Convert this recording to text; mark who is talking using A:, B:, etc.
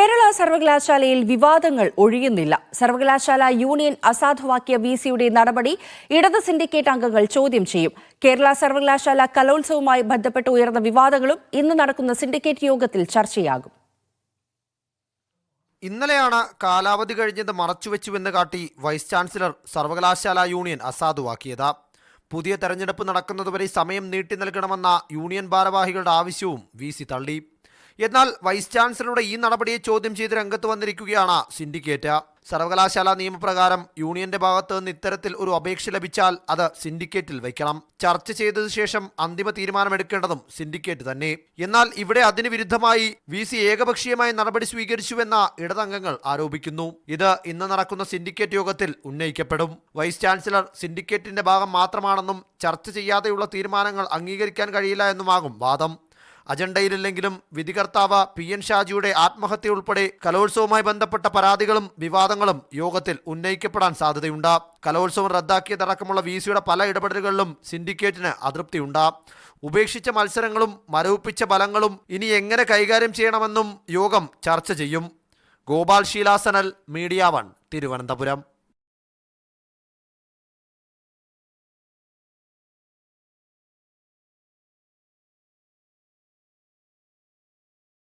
A: കേരള സർവകലാശാലയിൽ വിവാദങ്ങൾ ഒഴിയുന്നില്ല. സർവകലാശാല യൂണിയൻ അസാധുവാക്കിയ വിസിയുടെ നടപടി ഇടത് സിൻഡിക്കേറ്റ് അംഗങ്ങൾ ചോദ്യം ചെയ്യും. കേരള സർവകലാശാല കലോത്സവവുമായി ബന്ധപ്പെട്ട് ഉയർന്ന വിവാദങ്ങളും ഇന്ന് നടക്കുന്ന സിൻഡിക്കേറ്റ് യോഗത്തിൽ ചർച്ചയാകും.
B: ഇന്നലെയാണ് കാലാവധി കഴിഞ്ഞത് മറച്ചുവെച്ചുവെന്ന് കാട്ടി വൈസ് ചാൻസലർ സർവകലാശാല യൂണിയൻ അസാധുവാക്കിയത്. പുതിയ തെരഞ്ഞെടുപ്പ് നടക്കുന്നതുവരെ സമയം നീട്ടി നൽകണമെന്ന യൂണിയൻ ഭാരവാഹികളുടെ ആവശ്യവും വിസി തള്ളി. എന്നാൽ വൈസ് ചാൻസലറുടെ ഈ നടപടിയെ ചോദ്യം ചെയ്ത് രംഗത്ത് വന്നിരിക്കുകയാണ് സിൻഡിക്കേറ്റ്. സർവകലാശാല നിയമപ്രകാരം യൂണിയന്റെ ഭാഗത്ത് നിന്ന് ഇത്തരത്തിൽ ഒരു അപേക്ഷ ലഭിച്ചാൽ അത് സിൻഡിക്കേറ്റിൽ വയ്ക്കണം. ചർച്ച ചെയ്തതിനു ശേഷം അന്തിമ തീരുമാനമെടുക്കേണ്ടതും സിൻഡിക്കേറ്റ് തന്നെ. എന്നാൽ ഇവിടെ അതിന് വിരുദ്ധമായി വിസി ഏകപക്ഷീയമായ നടപടി സ്വീകരിച്ചുവെന്ന ഇടതംഗങ്ങൾ ആരോപിക്കുന്നു. ഇത് ഇന്ന് നടക്കുന്ന സിൻഡിക്കേറ്റ് യോഗത്തിൽ ഉന്നയിക്കപ്പെടും. വൈസ് ചാൻസലർ സിൻഡിക്കേറ്റിന്റെ ഭാഗം മാത്രമാണെന്നും ചർച്ച ചെയ്യാതെയുള്ള തീരുമാനങ്ങൾ അംഗീകരിക്കാൻ കഴിയില്ല എന്നുമാകും വാദം. അജണ്ടയിലില്ലെങ്കിലും വിധികർത്താവ് PN ഷാജിയുടെ ആത്മഹത്യ ഉൾപ്പെടെ കലോത്സവവുമായി ബന്ധപ്പെട്ട പരാതികളും വിവാദങ്ങളും യോഗത്തിൽ ഉന്നയിക്കപ്പെടാൻ സാധ്യതയുണ്ട്. കലോത്സവം റദ്ദാക്കിയതടക്കമുള്ള വിസിയുടെ പല ഇടപെടലുകളിലും സിൻഡിക്കേറ്റിന് അതൃപ്തിയുണ്ട്. ഉപേക്ഷിച്ച മത്സരങ്ങളും മരവിപ്പിച്ച ഫലങ്ങളും ഇനി എങ്ങനെ കൈകാര്യം ചെയ്യണമെന്നും യോഗം ചർച്ച ചെയ്യും. ഗോപാൽ ശീലാസനൽ, മീഡിയ 1, തിരുവനന്തപുരം.